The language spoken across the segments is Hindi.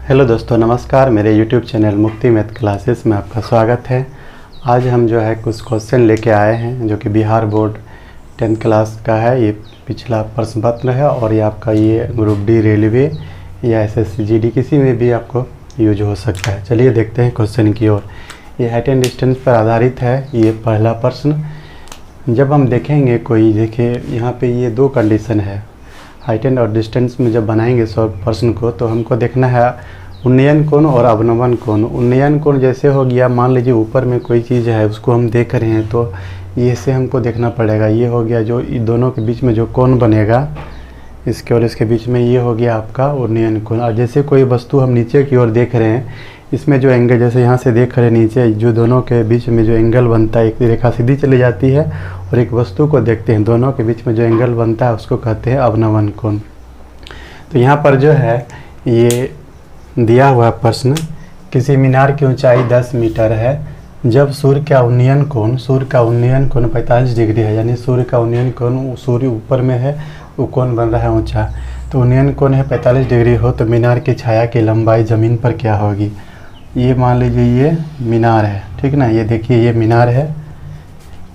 हेलो दोस्तों, नमस्कार। मेरे YouTube चैनल मुक्ति मैथ क्लासेस में आपका स्वागत है। आज हम जो है कुछ क्वेश्चन लेके आए हैं जो कि बिहार बोर्ड 10th क्लास का है। ये पिछला प्रश्न पत्र है और ये आपका ये ग्रुप डी रेलवे या SSC GD किसी में भी आपको यूज हो सकता है। चलिए देखते हैं क्वेश्चन की ओर। ये हाइट एंड डिस्टेंस पर आधारित है। ये पहला प्रश्न जब हम देखेंगे कोई, देखिए यहाँ पे ये दो कंडीशन है। हाइट एंड और डिस्टेंस में जब बनाएंगे सॉल्व प्रश्न को तो हमको देखना है उन्नयन कोण और अवनमन कोण। उन्नयन कोण जैसे हो गया, मान लीजिए ऊपर में कोई चीज़ है उसको हम देख रहे हैं तो ये से हमको देखना पड़ेगा। ये हो गया जो दोनों के बीच में जो कोण बनेगा, इसके और इसके बीच में ये हो गया आपका उन्नयन कोण। और जैसे कोई वस्तु हम नीचे की ओर देख रहे हैं, इसमें जो एंगल, जैसे यहाँ से देख रहे हैं नीचे, जो दोनों के बीच में जो एंगल बनता है, एक रेखा सीधी चली जाती है और एक वस्तु को देखते हैं, दोनों के बीच में जो एंगल बनता है उसको कहते हैं अवनमन कोण। तो यहाँ पर जो है ये दिया हुआ प्रश्न, किसी मीनार की ऊंचाई 10 मीटर है जब सूर्य का उन्नयन कोण 45 डिग्री है। यानी सूर्य का उन्नयन कोण, सूर्य ऊपर में है, वो कोण बन रहा है ऊंचा, तो उन्नयन कोण है 45 डिग्री हो तो मीनार की छाया की लंबाई ज़मीन पर क्या होगी। ये मान लीजिए ये मीनार है, ठीक ना। ये देखिए ये मीनार है,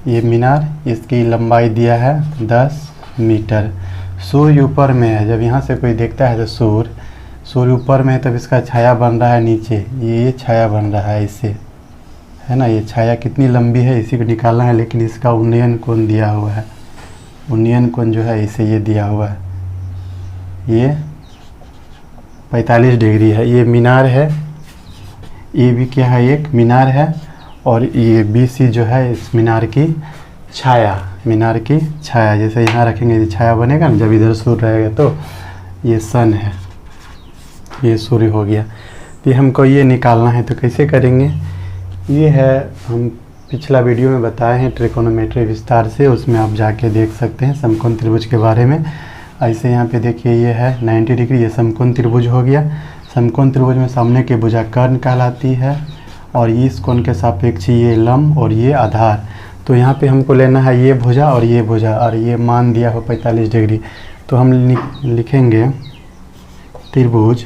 ये मीनार, इसकी लंबाई दिया है 10 मीटर। सूर्य ऊपर में है, जब यहाँ से कोई देखता है तो सूर्य ऊपर में है, तब इसका छाया बन रहा है नीचे, ये छाया बन रहा है इससे, है ना। ये छाया कितनी लंबी है इसी को निकालना है, लेकिन इसका उन्नयन कोण दिया हुआ है। उन्नयन कोण जो है इसे ये दिया हुआ है, ये 45 डिग्री है। ये मीनार है, ये भी क्या है, एक मीनार है। और ये BC जो है इस मीनार की छाया, मीनार की छाया, जैसे यहाँ रखेंगे ये छाया बनेगा ना, जब इधर सूर्य रहेगा तो ये सन है, ये सूर्य हो गया। तो ये हमको ये निकालना है, तो कैसे करेंगे। ये है, हम पिछला वीडियो में बताए हैं ट्रिकोनोमेट्री विस्तार से, उसमें आप जाके देख सकते हैं समकोण त्रिभुज के बारे में। ऐसे यहाँ पे देखिए ये है 90 डिग्री, ये समकोण त्रिभुज हो गया। समकोण त्रिभुज में सामने की भुजा कर्ण कहलाती है और इस कोण के सापेक्ष ये लंब और ये आधार। तो यहाँ पे हमको लेना है ये भुजा और ये भुजा, और ये मान दिया हो 45 डिग्री। तो हम लिखेंगे त्रिभुज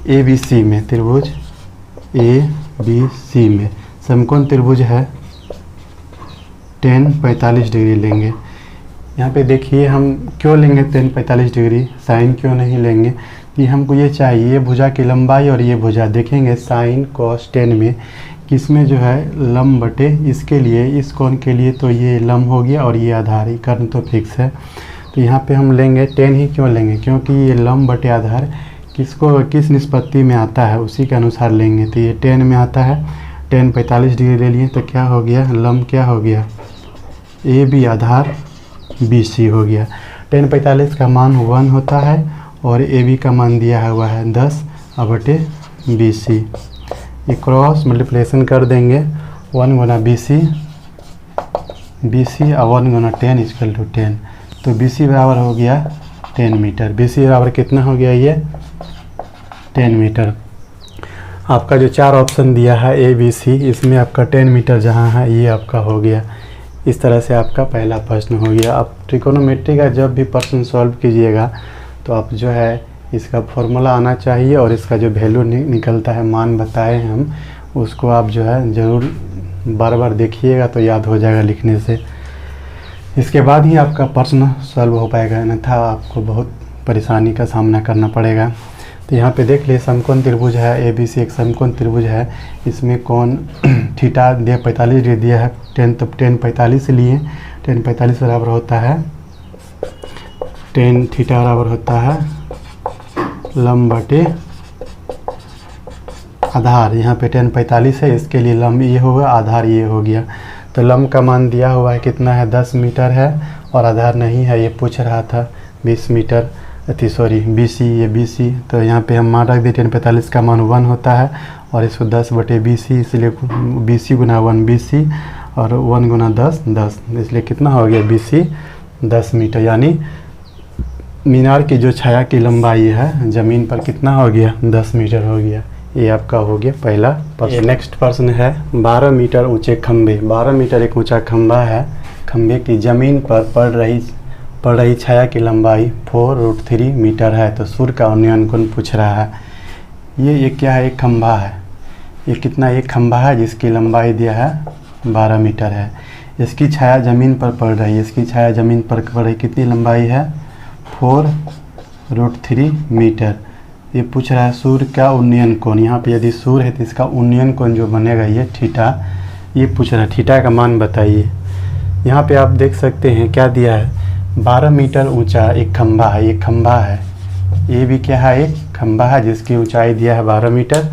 ABC में, त्रिभुज ABC में समकोण त्रिभुज है 10 45 डिग्री लेंगे। यहाँ पे देखिए हम क्यों लेंगे 10 45 डिग्री, साइन क्यों नहीं लेंगे। कि हमको ये चाहिए, ये भुजा की लंबाई और ये भुजा देखेंगे साइन cos 10 में किसमें जो है लंब बटे इसके लिए, इस कोण के लिए तो ये लंब हो गया और ये आधार, ये कर्ण तो फिक्स है। तो यहाँ पे हम लेंगे 10 ही क्यों लेंगे, क्योंकि ये लंब बटे आधार किस निष्पत्ति में आता है उसी के अनुसार लेंगे। तो ये 10 में आता है, 10 45 डिग्री ले लिए तो क्या हो गया, लंब क्या हो गया AB, आधार BC हो गया। 10 45 का मान 1 होता है और AB का मान दिया हुआ है 10 बटे BC। ये क्रॉस मल्टीप्लिकेशन कर देंगे, 1 गुना BC और 1 गुना 10 इक्वल टू 10। तो BC बराबर हो गया 10 मीटर। BC बराबर कितना हो गया, ये 10 मीटर। आपका जो 4 ऑप्शन दिया है ABC, इसमें आपका 10 मीटर जहाँ है ये आपका हो गया। इस तरह से आपका पहला प्रश्न हो गया। आप ट्रिकोनोमेट्री का जब भी प्रश्न सॉल्व कीजिएगा तो आप जो है इसका फॉर्मूला आना चाहिए और इसका जो वैल्यू निकलता है, मान बताए हम, उसको आप जो है ज़रूर बार बार देखिएगा तो याद हो जाएगा लिखने से। इसके बाद ही आपका प्रश्न सॉल्व हो पाएगा, अन्यथा आपको बहुत परेशानी का सामना करना पड़ेगा। तो यहाँ पे देख लिए समकोण त्रिभुज है ABC, एक समकोण त्रिभुज है। इसमें कोण थीटा दिया 45 डिग्री दिया है, 10 तो 10 45 लिए, 10 45 बराबर होता है 10 थीटा बराबर होता है लंब बटे आधार। यहाँ पे 10 45 है, इसके लिए लंब ये होगा, आधार ये हो गया। तो लंब का मान दिया हुआ है कितना है, 10 मीटर है और आधार नहीं है, ये पूछ रहा था 20 मीटर, BC, ये BC। तो यहाँ पे हम मान रख दिए 10 45 का मान 1 होता है और इसको 10 बटे BC, इसलिए BC गुना 1 BC और 1 गुना 10 10, इसलिए कितना हो गया BC 10 मीटर। यानी मीनार की जो छाया की लंबाई है ज़मीन पर कितना हो गया, 10 मीटर हो गया। ये आपका हो गया पहला प्रश्न। नेक्स्ट प्रश्न है 12 मीटर ऊंचे खंभे। 12 मीटर एक ऊंचा खंभा है, खंभे की ज़मीन पर पड़ रही छाया की लंबाई 4√3 मीटर है। तो सूर्य का उन्नयन कोण पूछ रहा है। ये क्या है, एक खंभा है। ये कितना, एक खंभा है जिसकी लंबाई दिया है 12 मीटर है। इसकी छाया ज़मीन पर पड़ रही है, इसकी छाया ज़मीन पर पड़ रही, कितनी लंबाई है 4√3 मीटर। ये पूछ रहा है सूर्य का उन्नयन कोण। यहाँ पे यदि सूर्य है तो इसका उन्नयन कोण जो बनेगा ये थीटा, ये पूछ रहा है, थीटा का मान बताइए। यहाँ पे आप देख सकते हैं क्या दिया है, 12 मीटर ऊंचा एक खंभा है, ये खंभा है, ये भी क्या है, एक खंभा है जिसकी ऊंचाई दिया है 12 मीटर।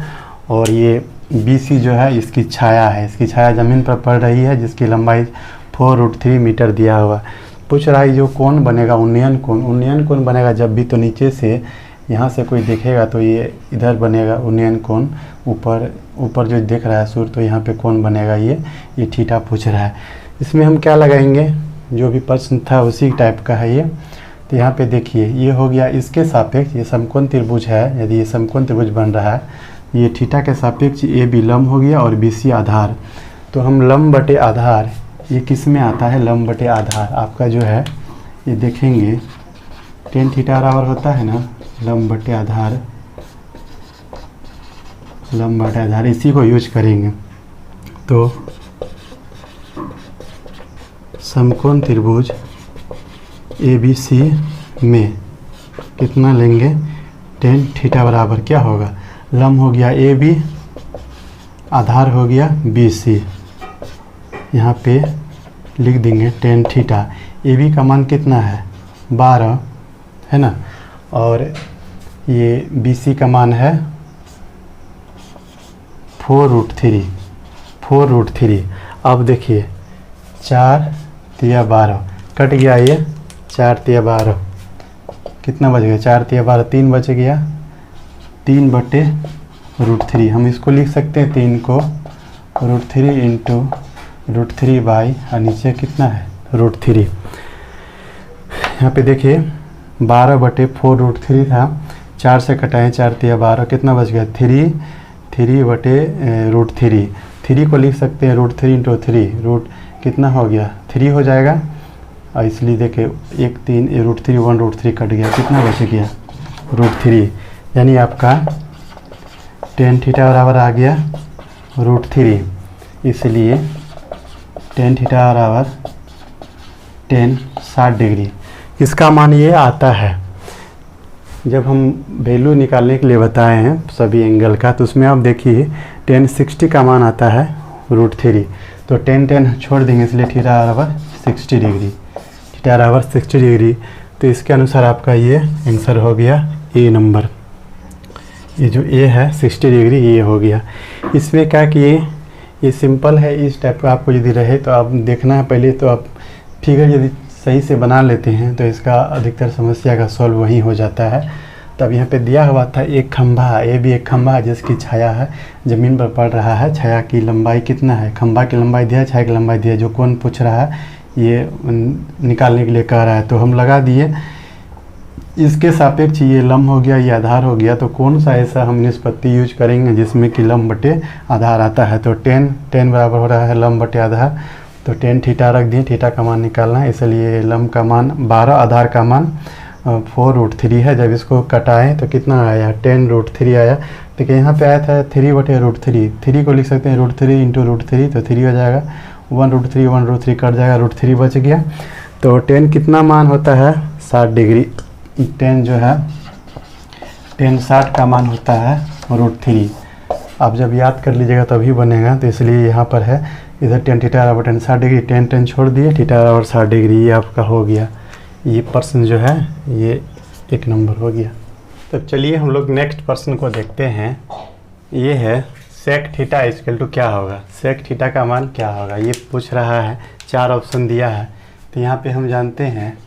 और ये BC जो है इसकी छाया है, इसकी छाया ज़मीन पर पड़ रही है जिसकी लंबाई 4√3 मीटर दिया हुआ। पूछ रहा है जो कोण बनेगा उन्नयन कोण, उन्नयन कोण बनेगा जब भी तो नीचे से यहाँ से कोई देखेगा तो ये इधर बनेगा उन्नयन कोण, ऊपर जो देख रहा है सूर्य तो यहाँ पे कोण बनेगा ये थीटा पूछ रहा है। इसमें हम क्या लगाएंगे, जो भी प्रश्न था उसी टाइप का है ये। तो यहाँ पे देखिए ये हो गया इसके सापेक्ष, ये समकोण त्रिभुज है, यदि ये समकोण त्रिभुज बन रहा है, ये थीटा के सापेक्ष AB लंब हो गया और BC आधार। तो हम लंब बटे आधार, ये किस में आता है, लंब बटे आधार आपका जो है ये देखेंगे tan थीटा बराबर होता है ना लंब बटे आधार, लंब बटे आधार, इसी को यूज करेंगे। तो समकोण त्रिभुज ABC में कितना लेंगे, tan थीटा बराबर क्या होगा, लंब हो गया AB, आधार हो गया BC। यहाँ पे लिख देंगे tan थीटा। AB का मान कितना है 12 है ना, और ये BC का मान है 4√3। अब देखिए 4 तिया 12 कट गया, ये 4 तिया 12 कितना बच गया, 4 तिया 12 3 बच गया, 3/√3। हम इसको लिख सकते हैं 3 को √3 इंटू √3 बाई, और नीचे कितना है √3। यहाँ पे देखिए 12/4√3 था, 4 से कटाएँ 4 तिया 12 कितना बच गया 3/√3। 3 को लिख सकते हैं √3 इंटू 3, रूट कितना हो गया 3 हो जाएगा, और इसलिए देखिए 1 3 √3 1√3 कट गया, कितना बच गया √3। यानी आपका tan थीटा बराबर आ गया √3, इसलिए tan थीटा बराबर tan 60 डिग्री, इसका मान ये आता है। जब हम वैल्यू निकालने के लिए बताए हैं सभी एंगल का, तो उसमें आप देखिए tan 60 का मान आता है √3, तो tan छोड़ देंगे, इसलिए थीटा बराबर 60 डिग्री, थीटा बराबर 60 डिग्री। तो इसके अनुसार आपका ये आंसर हो गया A नंबर, ये जो A है 60 डिग्री ये हो गया। इसमें क्या कि ये सिंपल है, इस टाइप का आपको यदि रहे तो आप देखना है पहले, तो आप फिगर यदि सही से बना लेते हैं तो इसका अधिकतर समस्या का सॉल्व वहीं हो जाता है। तब यहाँ पे दिया हुआ था एक खंभा, ये भी एक खंभा है जिसकी छाया है ज़मीन पर पड़ रहा है, छाया की लंबाई कितना है, खंभा की लंबाई दिया है, छाया की लंबाई दिया है, जो कौन पूछ रहा है ये निकालने के लिए कह रहा है। तो हम लगा दिए, इसके सापेक्ष ये लंब हो गया, ये आधार हो गया, तो कौन सा ऐसा हम निष्पत्ति यूज करेंगे जिसमें कि लंब बटे आधार आता है। तो tan बराबर हो रहा है लंब बटे आधार, तो tan थीटा रख दिए, थीटा का मान निकालना है, इसलिए लंब का मान 12, आधार का मान 4√3 है। जब इसको कटाएं तो कितना आया, tan√3 आया। देखिए यहाँ पे आया था 3/√3, 3 को लिख सकते हैं √3 इंटू √3, तो 3 हो जाएगा, 1√3 कट जाएगा, √3 बच गया। तो tan कितना मान होता है 60 डिग्री, tan जो है tan 60 का मान होता है √3। आप जब याद कर लीजिएगा तभी बनेगा, तो इसलिए यहाँ पर है इधर tan थीटा बराबर tan 60 डिग्री, tan छोड़ दिए, थीटा बराबर 60 डिग्री, ये आपका हो गया। ये प्रश्न जो है ये 1 नंबर हो गया। तो चलिए हम लोग नेक्स्ट प्रश्न को देखते हैं। ये है sec थीटा इक्वल टू क्या होगा, sec थीटा का मान क्या होगा, ये पूछ रहा है। 4 ऑप्शन दिया है, तो यहाँ पे हम जानते हैं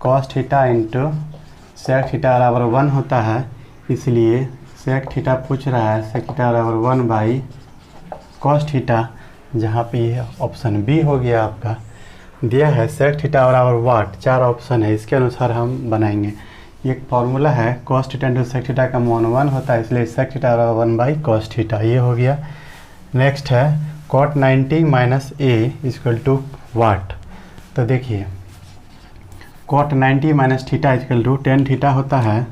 cos theta into sec theta बराबर 1 होता है, इसलिए sec थीटा पूछ रहा है, sec थीटा बराबर 1 बाई cos थीटा, जहाँ पे ये ऑप्शन बी हो गया आपका। दिया है sec थीटा बराबर वाट, 4 ऑप्शन है, इसके अनुसार हम बनाएंगे। एक फार्मूला है cos theta into sec theta का मान 1 होता है, इसलिए sec थीटा बराबर 1 बाई cos थीटा, ये हो गया। नेक्स्ट है cot 90 minus a equal to what. तो देखिए cot 90 minus theta equal to tan theta होता है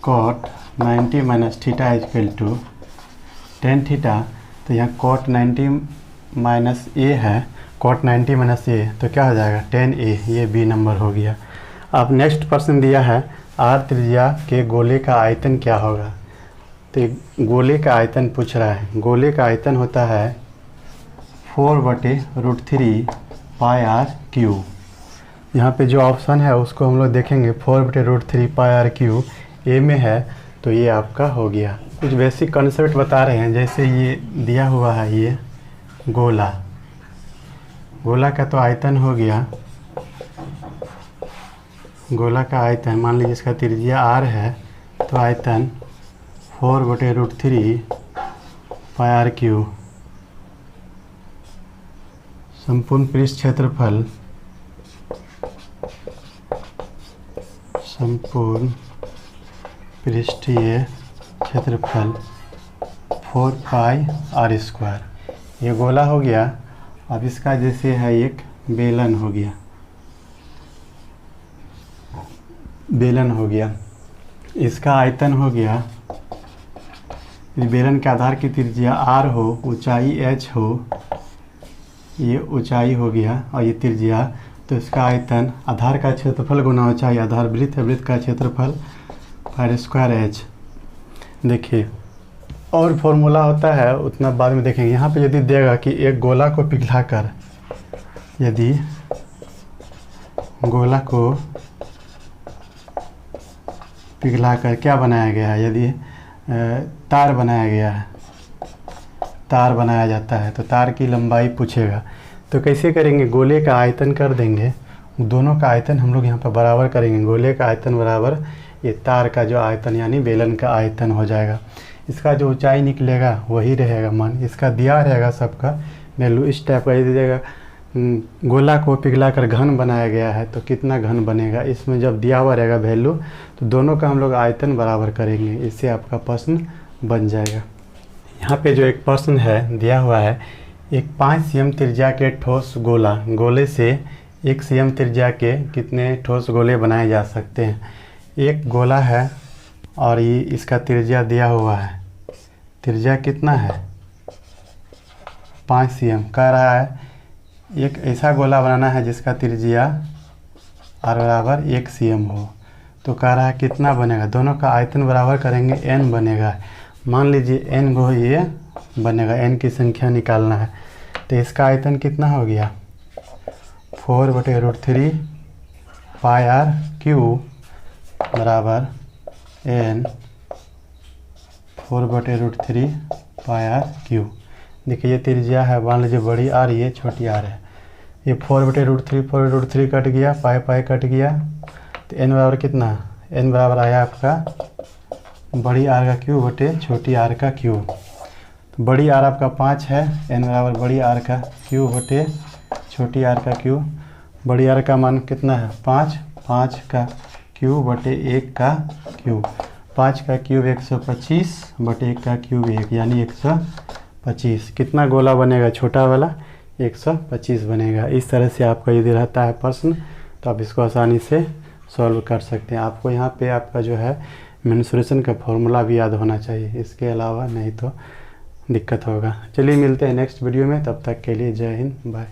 cot 90 minus theta equal to tan theta. तो यहाँ cot 90 माइनस ए है, cot 90 माइनस ए, तो क्या हो जाएगा 10a, ये बी नंबर हो गया। अब नेक्स्ट प्रश्न दिया है r त्रिज्या के गोले का आयतन क्या होगा। तो गोले का आयतन पूछ रहा है। गोले का आयतन होता है 4/√3 पाई आर क्यू। यहाँ पे जो ऑप्शन है उसको हम लोग देखेंगे, 4/√3 पाई आर क्यू ए में है, तो ये आपका हो गया। कुछ बेसिक कॉन्सेप्ट बता रहे हैं, जैसे ये दिया हुआ है, ये गोला, गोला का तो आयतन हो गया, गोला का आयतन मान लीजिए इसका त्रिज्या r है, तो आयतन 4/√3 पाई आर क्यू। संपूर्ण पृष्ठ क्षेत्रफल, संपूर्ण पृष्ठीय क्षेत्रफल 4 पाई आर स्क्वायर। ये गोला हो गया। अब इसका जैसे है एक बेलन हो गया, बेलन हो गया, इसका आयतन हो गया, इस बेलन के आधार की त्रिज्या r हो, ऊंचाई h हो, ये ऊंचाई हो गया और ये त्रिज्या, तो इसका आयतन आधार का क्षेत्रफल गुना ऊंचाई, आधार वृत्त है, वृत्त का क्षेत्रफल पाई स्क्वायर h। देखिए और फॉर्मूला होता है, उतना बाद में देखेंगे। यहाँ पे यदि देगा कि एक गोला को पिघलाकर, यदि गोला को पिघलाकर क्या बनाया गया है, यदि तार बनाया गया है, तार बनाया जाता है, तो तार की लंबाई पूछेगा, तो कैसे करेंगे, गोले का आयतन कर देंगे, दोनों का आयतन हम लोग यहाँ पर बराबर करेंगे। गोले का आयतन बराबर ये तार का जो आयतन यानी बेलन का आयतन हो जाएगा। इसका जो ऊंचाई निकलेगा वही रहेगा मान, इसका दिया रहेगा सबका वैल्यू। इस टाइप का यदि देगा गोला को पिघलाकर घन बनाया गया है, तो कितना घन बनेगा, इसमें जब दिया हुआ रहेगा वैल्यू, तो दोनों का हम लोग आयतन बराबर करेंगे, इससे आपका प्रश्न बन जाएगा। यहाँ पे जो एक प्रश्न है दिया हुआ है, एक 5 cm त्रिज्या के ठोस गोला, गोले से 1 cm त्रिज्या के कितने ठोस गोले बनाए जा सकते हैं। एक गोला है और ये इसका त्रिज्या दिया हुआ है, त्रिज्या कितना है 5 cm। कह रहा है एक ऐसा गोला बनाना है जिसका त्रिज्या r बराबर 1 cm हो, तो कह रहा है कितना बनेगा, दोनों का आयतन बराबर करेंगे, n बनेगा। मान लीजिए n को ये बनेगा, n की संख्या निकालना है, तो इसका आयतन कितना हो गया 4/√3 पाई आर क्यू बराबर n 4/√3 पाई आर क्यू। देखिए ये त्रिज्या है, मान लीजिए बड़ी आर, ये छोटी आर है, ये 4/√3 कट गया, पाई पाई कट गया, तो n बराबर कितना, n बराबर आया आपका बड़ी आर का क्यूब बटे छोटी आर का क्यूब। तो बड़ी आर आपका 5 है, n बराबर बड़ी आर का क्यूब बटे छोटी आर का क्यूब। बड़ी आर का मान कितना है 5, 5 का क्यूब बटे 1 का क्यूब, 5 का क्यूब 125 बटे 1 का क्यूब 1, यानी 125। कितना गोला बनेगा छोटा वाला 125 बनेगा। इस तरह से आपका यदि रहता है प्रश्न, तो आप इसको आसानी से सॉल्व कर सकते हैं। आपको यहाँ पे आपका जो है मेंसुरेशन का फॉर्मूला भी याद होना चाहिए, इसके अलावा नहीं तो दिक्कत होगा। चलिए मिलते हैं नेक्स्ट वीडियो में, तब तक के लिए जय हिंद, बाय।